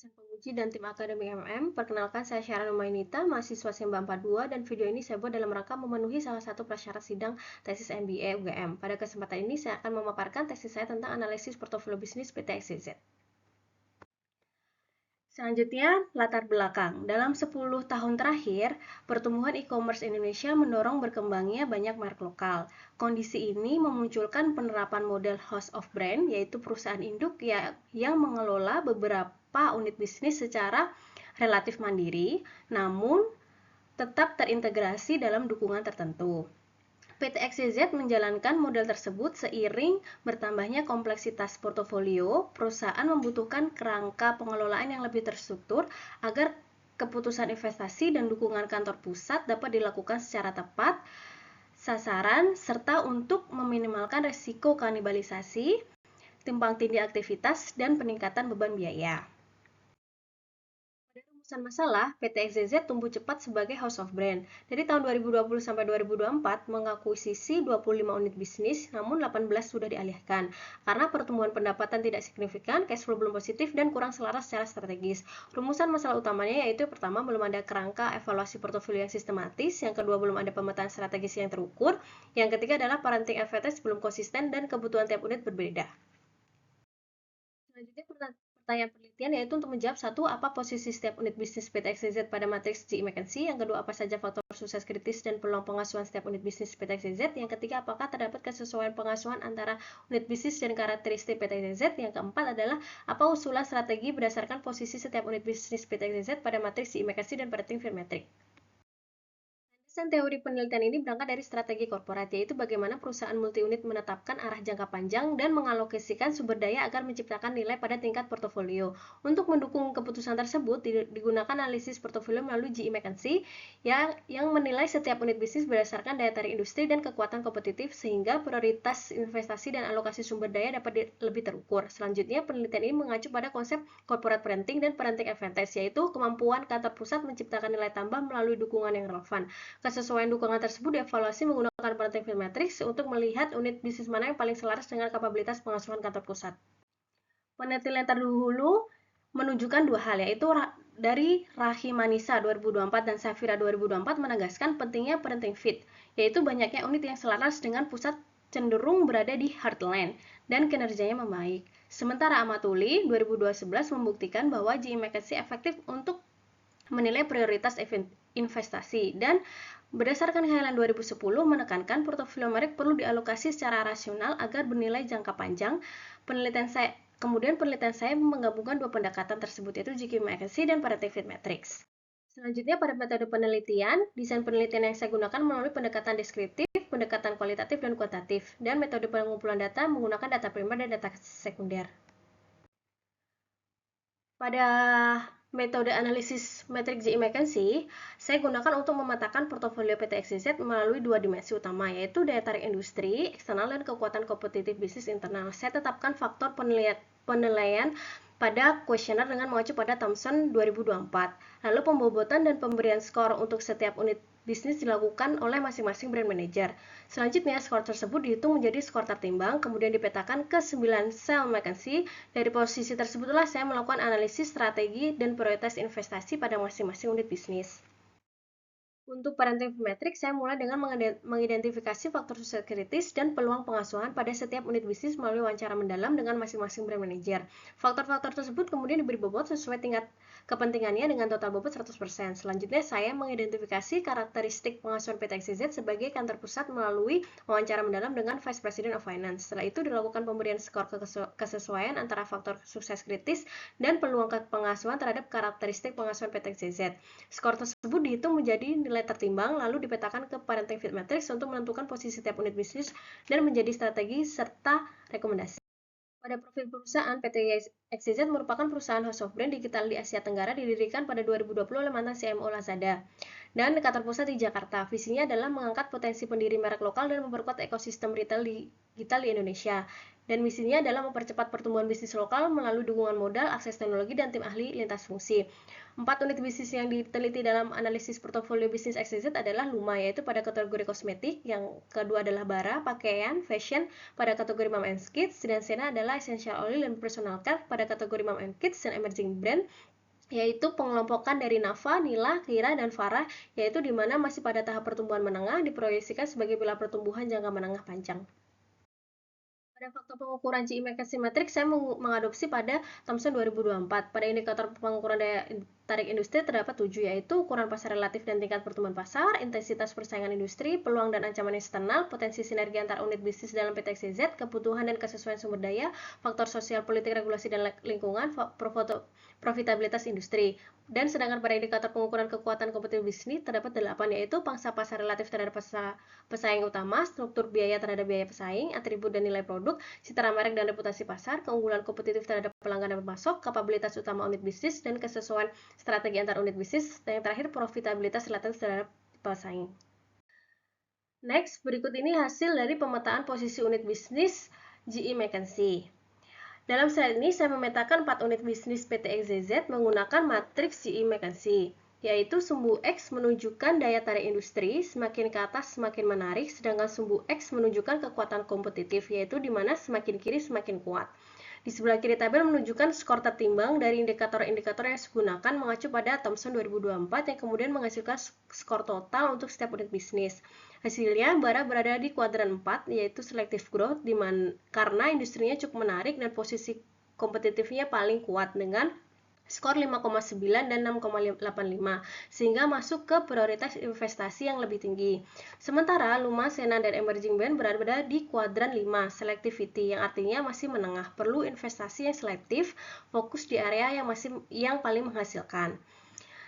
dosen penguji dan tim akademik MM. Perkenalkan, saya Syara Numainita, mahasiswa Semba 42, dan video ini saya buat dalam rangka memenuhi salah satu prasyarat sidang tesis MBA UGM. Pada kesempatan ini, saya akan memaparkan tesis saya tentang analisis portofolio bisnis PT XYZ. Selanjutnya, latar belakang. Dalam 10 tahun terakhir, pertumbuhan e-commerce Indonesia mendorong berkembangnya banyak merek lokal. Kondisi ini memunculkan penerapan model house of brand, yaitu perusahaan induk yang mengelola beberapa unit bisnis secara relatif mandiri, namun tetap terintegrasi dalam dukungan tertentu. PT XYZ menjalankan model tersebut seiring bertambahnya kompleksitas portofolio. Perusahaan membutuhkan kerangka pengelolaan yang lebih terstruktur agar keputusan investasi dan dukungan kantor pusat dapat dilakukan secara tepat sasaran, serta untuk meminimalkan risiko kanibalisasi, timpang tindih aktivitas, dan peningkatan beban biaya. Rumusan masalah, PT XYZ tumbuh cepat sebagai house of brand. Dari tahun 2020 sampai 2024 mengakuisisi 25 unit bisnis, namun 18 sudah dialihkan. Karena pertumbuhan pendapatan tidak signifikan, cash flow belum positif, dan kurang selaras secara strategis. Rumusan masalah utamanya yaitu pertama, belum ada kerangka evaluasi portofolio yang sistematis, yang kedua, belum ada pemetaan strategis yang terukur, yang ketiga adalah parenting advantage belum konsisten dan kebutuhan tiap unit berbeda. Selanjutnya, pertanyaan penelitian yaitu untuk menjawab satu, apa posisi setiap unit bisnis PT XYZ pada matriks GE McKinsey. Yang kedua, apa saja faktor sukses kritis dan peluang pengasuhan setiap unit bisnis PT XYZ. Yang ketiga, apakah terdapat kesesuaian pengasuhan antara unit bisnis dan karakteristik PT XYZ. Yang keempat adalah, apa usulan strategi berdasarkan posisi setiap unit bisnis PT XYZ pada matriks GE McKinsey dan parenting Firmetric. Teori penelitian ini berangkat dari strategi korporat, yaitu bagaimana perusahaan multi-unit menetapkan arah jangka panjang dan mengalokasikan sumber daya agar menciptakan nilai pada tingkat portofolio. Untuk mendukung keputusan tersebut, digunakan analisis portofolio melalui GE McKinsey yang menilai setiap unit bisnis berdasarkan daya tarik industri dan kekuatan kompetitif, sehingga prioritas investasi dan alokasi sumber daya dapat lebih terukur. Selanjutnya, penelitian ini mengacu pada konsep corporate parenting dan parenting advantage, yaitu kemampuan kantor pusat menciptakan nilai tambah melalui dukungan yang relevan. Kesesuaian dukungan tersebut dievaluasi menggunakan parenting Firmetric untuk melihat unit bisnis mana yang paling selaras dengan kapabilitas pengasuhan kantor pusat. Penelitian terdahulu menunjukkan dua hal, yaitu dari Rahimanisa 2024 dan Safira 2024 menegaskan pentingnya parenting fit, yaitu banyaknya unit yang selaras dengan pusat cenderung berada di heartland dan kinerjanya membaik. Sementara Amatuli 2011 membuktikan bahwa GE McKinsey efektif untuk menilai prioritas investasi, dan berdasarkan Highland 2010 menekankan portofolio merek perlu dialokasi secara rasional agar bernilai jangka panjang. Kemudian penelitian saya menggabungkan dua pendekatan tersebut, yaitu GE McKinsey dan parenting Firmetric. Selanjutnya, pada metode penelitian, desain penelitian yang saya gunakan melalui pendekatan deskriptif, pendekatan kualitatif dan kuantitatif, dan metode pengumpulan data menggunakan data primer dan data sekunder. Pada metode analisis metrik GE McKinsey, saya gunakan untuk memetakan portofolio PT XYZ melalui dua dimensi utama, yaitu daya tarik industri, eksternal, dan kekuatan kompetitif bisnis internal. Saya tetapkan faktor penilaian pada kuesioner dengan mengacu pada Thomson 2024. Lalu pembobotan dan pemberian skor untuk setiap unit bisnis dilakukan oleh masing-masing brand manager. Selanjutnya, skor tersebut dihitung menjadi skor tertimbang, kemudian dipetakan ke 9 sel McKinsey. Dari posisi tersebutlah saya melakukan analisis strategi dan prioritas investasi pada masing-masing unit bisnis. Untuk parenting Firmetric, saya mulai dengan mengidentifikasi faktor sukses kritis dan peluang pengasuhan pada setiap unit bisnis melalui wawancara mendalam dengan masing-masing brand manager. Faktor-faktor tersebut kemudian diberi bobot sesuai tingkat kepentingannya dengan total bobot 100%. Selanjutnya, saya mengidentifikasi karakteristik pengasuhan PT XYZ sebagai kantor pusat melalui wawancara mendalam dengan Vice President of Finance. Setelah itu dilakukan pemberian skor kesesuaian antara faktor sukses kritis dan peluang pengasuhan terhadap karakteristik pengasuhan PT XYZ. Skor tersebut dihitung menjadi nilai tertimbang, lalu dipetakan ke parenting Firmetric untuk menentukan posisi setiap unit bisnis dan menjadi strategi serta rekomendasi. Pada profil perusahaan, PT XYZ merupakan perusahaan house of brand digital di Asia Tenggara, didirikan pada 2020 oleh mantan CMO Lazada dan kantor pusat di Jakarta. Visinya adalah mengangkat potensi pendiri merek lokal dan memperkuat ekosistem retail digital di Indonesia. Dan misinya adalah mempercepat pertumbuhan bisnis lokal melalui dukungan modal, akses teknologi, dan tim ahli lintas fungsi. 4 unit bisnis yang diteliti dalam analisis portofolio bisnis XYZ adalah Luma, yaitu pada kategori kosmetik, yang kedua adalah Bara, pakaian, fashion pada kategori Mom and Kids, dan Sena adalah essential oil dan personal care pada kategori Mom and Kids dan emerging brand. yaitu pengelompokan dari Nafa, Nila, Kira, dan Farah, yaitu di mana masih pada tahap pertumbuhan menengah diproyeksikan sebagai pilar pertumbuhan jangka menengah panjang. Pada faktor pengukuran GI Vacancy Matrix, saya mengadopsi pada Thomson 2024. Pada indikator pengukuran daya tarik industri terdapat 7, yaitu ukuran pasar relatif dan tingkat pertumbuhan pasar, intensitas persaingan industri, peluang dan ancaman eksternal, potensi sinergi antar unit bisnis dalam PT XYZ, kebutuhan dan kesesuaian sumber daya, faktor sosial, politik, regulasi, dan lingkungan, profitabilitas industri. Dan sedangkan pada indikator pengukuran kekuatan kompetitif bisnis terdapat 8, yaitu pangsa pasar relatif terhadap pesaing utama, struktur biaya terhadap biaya pesaing, atribut dan nilai produk, citra merek dan reputasi pasar, keunggulan kompetitif terhadap pelanggan dan pemasok, kapabilitas utama unit bisnis, dan kesesuaian strategi antar unit bisnis, dan yang terakhir profitabilitas relatif terhadap pesaing. Next, berikut ini hasil dari pemetaan posisi unit bisnis GE McKinsey. Dalam slide ini saya memetakan 4 unit bisnis PT XYZ menggunakan matriks GE McKinsey, yaitu sumbu X menunjukkan daya tarik industri, semakin ke atas semakin menarik, sedangkan sumbu X menunjukkan kekuatan kompetitif, yaitu di mana semakin kiri semakin kuat. Di sebelah kiri tabel menunjukkan skor tertimbang dari indikator-indikator yang digunakan mengacu pada Thomson 2024 yang kemudian menghasilkan skor total untuk setiap unit bisnis. Hasilnya, Bara berada di kuadran 4, yaitu selective growth, karena industrinya cukup menarik dan posisi kompetitifnya paling kuat dengan skor 5,9 dan 6,85, sehingga masuk ke prioritas investasi yang lebih tinggi. Sementara Luma, Sena, dan Emerging Brand berada di kuadran 5, selectivity, yang artinya masih menengah, perlu investasi yang selektif, fokus di area yang paling menghasilkan.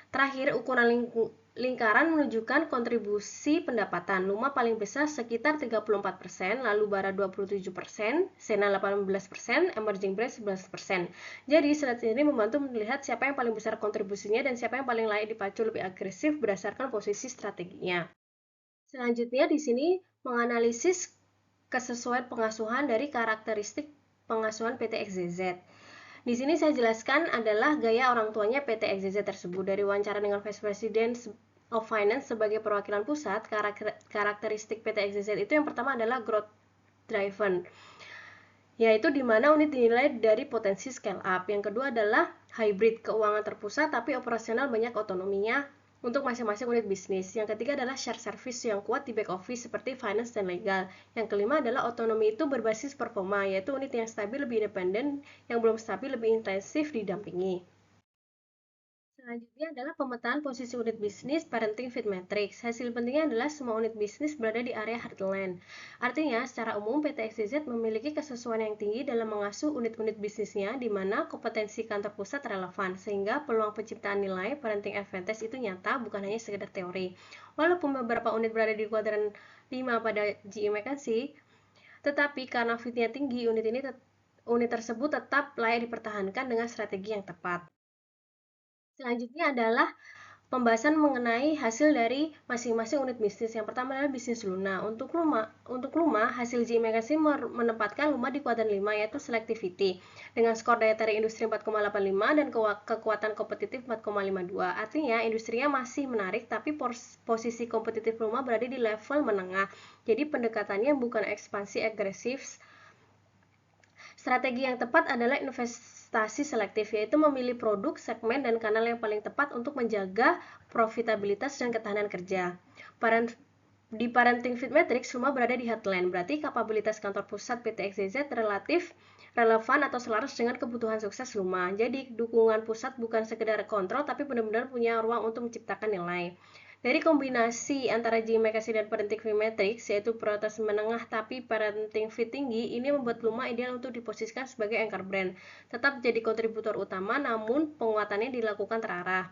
Terakhir, ukuran lingkaran menunjukkan kontribusi pendapatan. Luma paling besar sekitar 34%, lalu Bara 27%, Sena 18%, Emerging Brand 11%. Jadi, slide ini membantu melihat siapa yang paling besar kontribusinya dan siapa yang paling layak dipacu lebih agresif berdasarkan posisi strateginya. Selanjutnya di sini menganalisis kesesuaian pengasuhan dari karakteristik pengasuhan PT XYZ. Di sini saya jelaskan adalah gaya orang tuanya PT XYZ tersebut. Dari wawancara dengan Vice President of Finance sebagai perwakilan pusat, karakteristik PT XYZ itu yang pertama adalah growth driven, yaitu di mana unit dinilai dari potensi scale up. Yang kedua adalah hybrid, keuangan terpusat tapi operasional banyak otonominya untuk masing-masing unit bisnis. Yang ketiga adalah share service yang kuat di back office seperti finance dan legal. Yang kelima adalah otonomi itu berbasis performa, yaitu unit yang stabil lebih independen, yang belum stabil lebih intensif didampingi. Selanjutnya adalah pemetaan posisi unit bisnis parenting fit matrix. Hasil pentingnya adalah semua unit bisnis berada di area heartland. Artinya, secara umum PT XYZ memiliki kesesuaian yang tinggi dalam mengasuh unit-unit bisnisnya di mana kompetensi kantor pusat relevan, sehingga peluang penciptaan nilai parenting advantage itu nyata, bukan hanya sekedar teori. Walaupun beberapa unit berada di kuadran 5 pada GE McKinsey, tetapi karena fitnya tinggi, unit tersebut tetap layak dipertahankan dengan strategi yang tepat. Selanjutnya adalah pembahasan mengenai hasil dari masing-masing unit bisnis. Yang pertama adalah bisnis Luna. Untuk Luma, hasil GE McKinsey menempatkan Luma di kuadran 5, yaitu selectivity, dengan skor daya tarik industri 4,85 dan kekuatan kompetitif 4,52. Artinya, industrinya masih menarik, tapi posisi kompetitif Luma berada di level menengah. Jadi, pendekatannya bukan ekspansi agresif. Strategi yang tepat adalah investasi selektif, yaitu memilih produk, segmen, dan kanal yang paling tepat untuk menjaga profitabilitas dan ketahanan kerja. Di Parenting Fit Matrix, Luma berada di headline, berarti kapabilitas kantor pusat PT XYZ relatif relevan atau selaras dengan kebutuhan sukses Luma. Jadi, dukungan pusat bukan sekedar kontrol, tapi benar-benar punya ruang untuk menciptakan nilai. Dari kombinasi antara GE McKinsey dan Parenting Fit Matrix, yaitu prioritas menengah tapi parenting fit tinggi, ini membuat Luma ideal untuk diposisikan sebagai anchor brand. Tetap jadi kontributor utama, namun penguatannya dilakukan terarah.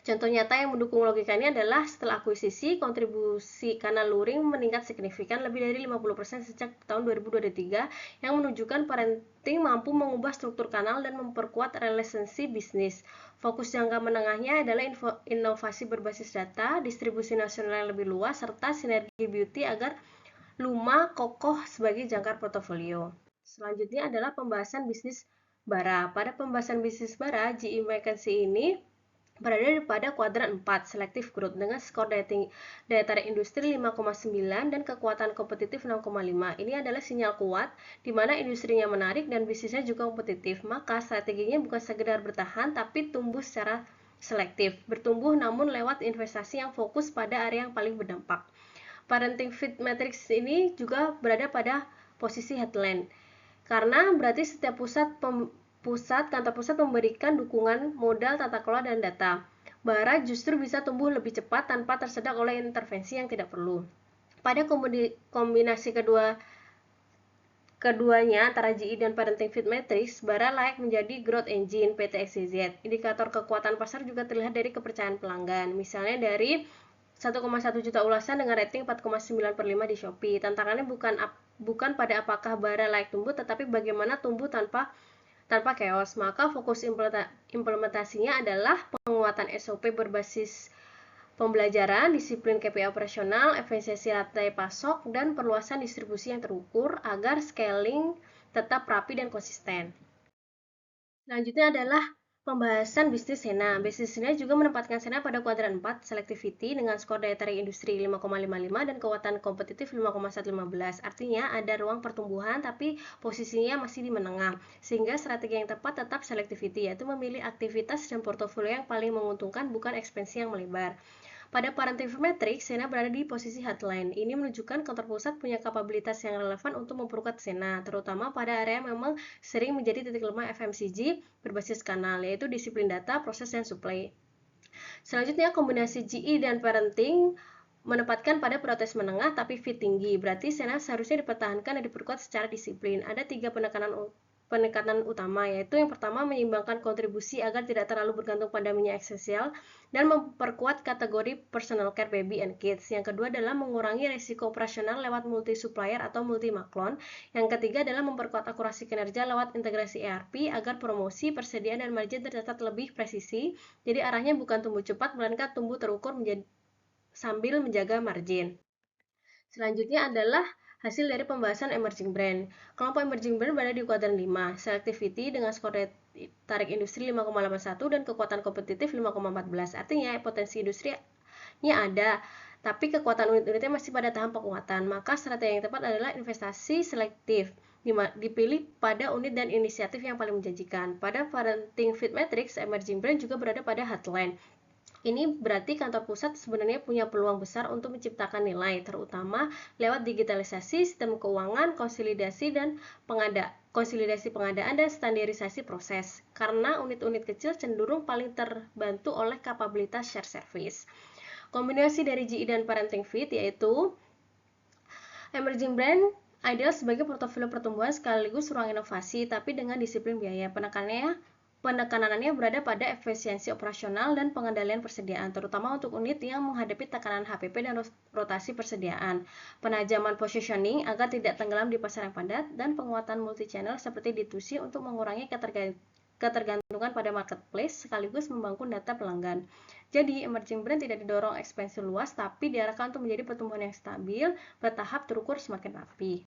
Contoh nyata yang mendukung logika ini adalah setelah akuisisi, kontribusi kanal luring meningkat signifikan lebih dari 50% sejak tahun 2023, yang menunjukkan parenting mampu mengubah struktur kanal dan memperkuat relationship bisnis. Fokus jangka menengahnya adalah inovasi berbasis data, distribusi nasional yang lebih luas, serta sinergi beauty agar Luma kokoh sebagai jangkar portofolio. Selanjutnya adalah pembahasan bisnis Bara. Pada pembahasan bisnis Bara, GE McKinsey ini berada pada kuadran 4 selective growth dengan skor daya tarik industri 5,9 dan kekuatan kompetitif 6,5. Ini adalah sinyal kuat di mana industrinya menarik dan bisnisnya juga kompetitif. Maka strateginya bukan sekedar bertahan tapi tumbuh secara selektif, bertumbuh namun lewat investasi yang fokus pada area yang paling berdampak. Parenting Fit Matrix ini juga berada pada posisi headline karena berarti setiap kantor pusat memberikan dukungan modal, tata kelola, dan data. Bara justru bisa tumbuh lebih cepat tanpa tersedak oleh intervensi yang tidak perlu. Pada kombinasi keduanya antara GI dan Parenting Fit Matrix, Bara layak menjadi growth engine PT XYZ. Indikator kekuatan pasar juga terlihat dari kepercayaan pelanggan, misalnya dari 1,1 juta ulasan dengan rating 4,9/5 di Shopee. Tantangannya bukan pada apakah Bara layak tumbuh, tetapi bagaimana tumbuh tanpa chaos. Maka fokus implementasinya adalah penguatan SOP berbasis pembelajaran, disiplin KPI operasional, efisiensi rantai pasok, dan perluasan distribusi yang terukur agar scaling tetap rapi dan konsisten. Selanjutnya adalah pembahasan bisnis Sena. Bisnis Sena juga menempatkan Sena pada kuadran 4 selectivity dengan skor daya tarik industri 5,55 dan kekuatan kompetitif 5,115. Artinya ada ruang pertumbuhan tapi posisinya masih di menengah. Sehingga strategi yang tepat tetap selectivity, yaitu memilih aktivitas dan portofolio yang paling menguntungkan, bukan ekspansi yang melebar. Pada Parenting Matrix, Sena berada di posisi headline. Ini menunjukkan kantor pusat punya kapabilitas yang relevan untuk memperkuat Sena, terutama pada area yang memang sering menjadi titik lemah FMCG berbasis kanal, yaitu disiplin data, proses, dan supply. Selanjutnya, kombinasi GE dan Parenting menempatkan pada protes menengah tapi fit tinggi. Berarti Sena seharusnya dipertahankan dan diperkuat secara disiplin. Ada 3 penekanan utama, yaitu yang pertama menyeimbangkan kontribusi agar tidak terlalu bergantung pada minyak esensial dan memperkuat kategori personal care baby and kids. Yang kedua adalah mengurangi risiko operasional lewat multi supplier atau multi maklon. Yang ketiga adalah memperkuat akurasi kinerja lewat integrasi ERP agar promosi, persediaan, dan margin tercatat lebih presisi. Jadi arahnya bukan tumbuh cepat melainkan tumbuh terukur sambil menjaga margin. Selanjutnya adalah hasil dari pembahasan emerging brand. Kelompok emerging brand berada di kuadran 5, selectivity dengan skor tarik industri 5,81 dan kekuatan kompetitif 5,14. Artinya potensi industrinya ada, tapi kekuatan unit-unitnya masih pada tahap penguatan. Maka strategi yang tepat adalah investasi selektif, dipilih pada unit dan inisiatif yang paling menjanjikan. Pada Parenting Fit Matrix, emerging brand juga berada pada headline. Ini berarti kantor pusat sebenarnya punya peluang besar untuk menciptakan nilai, terutama lewat digitalisasi sistem keuangan, konsolidasi pengadaan, dan standarisasi proses. Karena unit-unit kecil cenderung paling terbantu oleh kapabilitas share service. Kombinasi dari GE dan Parenting Fit yaitu emerging brand ideal sebagai portofolio pertumbuhan sekaligus ruang inovasi, tapi dengan disiplin biaya. Penekanannya berada pada efisiensi operasional dan pengendalian persediaan, terutama untuk unit yang menghadapi tekanan HPP dan rotasi persediaan. Penajaman positioning agar tidak tenggelam di pasar yang padat, dan penguatan multi-channel seperti D2C untuk mengurangi ketergantungan pada marketplace sekaligus membangun data pelanggan. Jadi, emerging brand tidak didorong ekspansi luas, tapi diarahkan untuk menjadi pertumbuhan yang stabil, bertahap, terukur, semakin rapi.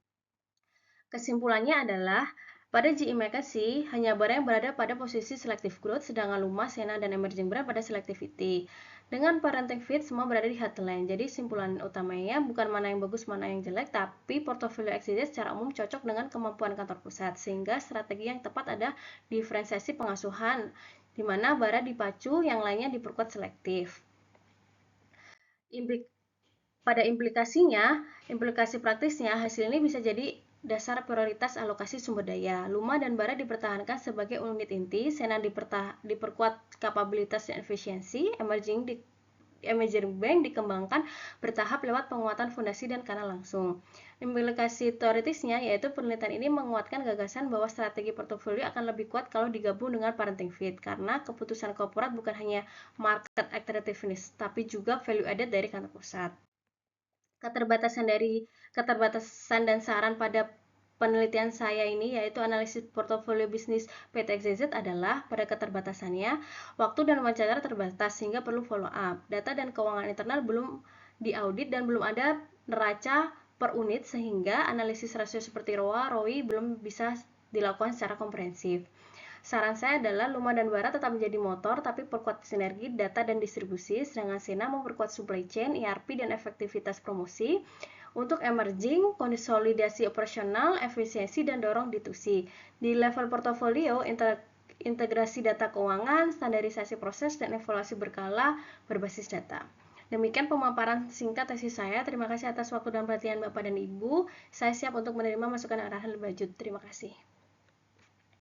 Kesimpulannya adalah, pada GE Macancy, hanya barang yang berada pada posisi selective growth, sedangkan Luma, Sena, dan emerging brand pada selectivity. Dengan Parenting Fit, semua berada di headline. Jadi, simpulan utamanya bukan mana yang bagus, mana yang jelek, tapi portofolio XYZ secara umum cocok dengan kemampuan kantor pusat, sehingga strategi yang tepat ada diferensiasi pengasuhan, di mana bara dipacu, yang lainnya diperkuat selektif. Pada implikasi praktisnya, hasil ini bisa jadi dasar prioritas alokasi sumber daya. Luma dan Bara dipertahankan sebagai unit inti, Sena diperkuat kapabilitas dan efisiensi, emerging bank dikembangkan bertahap lewat penguatan fondasi dan kanal langsung. Implikasi teoritisnya yaitu penelitian ini menguatkan gagasan bahwa strategi portofolio akan lebih kuat kalau digabung dengan Parenting Fit, karena keputusan korporat bukan hanya market attractiveness, tapi juga value added dari kantor pusat. Keterbatasan dan saran pada penelitian saya ini yaitu analisis portofolio bisnis PT XYZ adalah pada keterbatasannya, waktu dan wawancara terbatas sehingga perlu follow up. Data dan keuangan internal belum diaudit dan belum ada neraca per unit sehingga analisis rasio seperti ROA, ROI belum bisa dilakukan secara komprehensif. Saran saya adalah Luma dan Bara tetap menjadi motor, tapi perkuat sinergi, data, dan distribusi, sedangkan Sina memperkuat supply chain, ERP, dan efektivitas promosi. Untuk emerging, konsolidasi operasional, efisiensi, dan dorong D2C. Di level portofolio, integrasi data keuangan, standarisasi proses, dan evaluasi berkala berbasis data. Demikian pemaparan singkat tesis saya. Terima kasih atas waktu dan perhatian Bapak dan Ibu. Saya siap untuk menerima masukan arahan lebih lanjut. Terima kasih.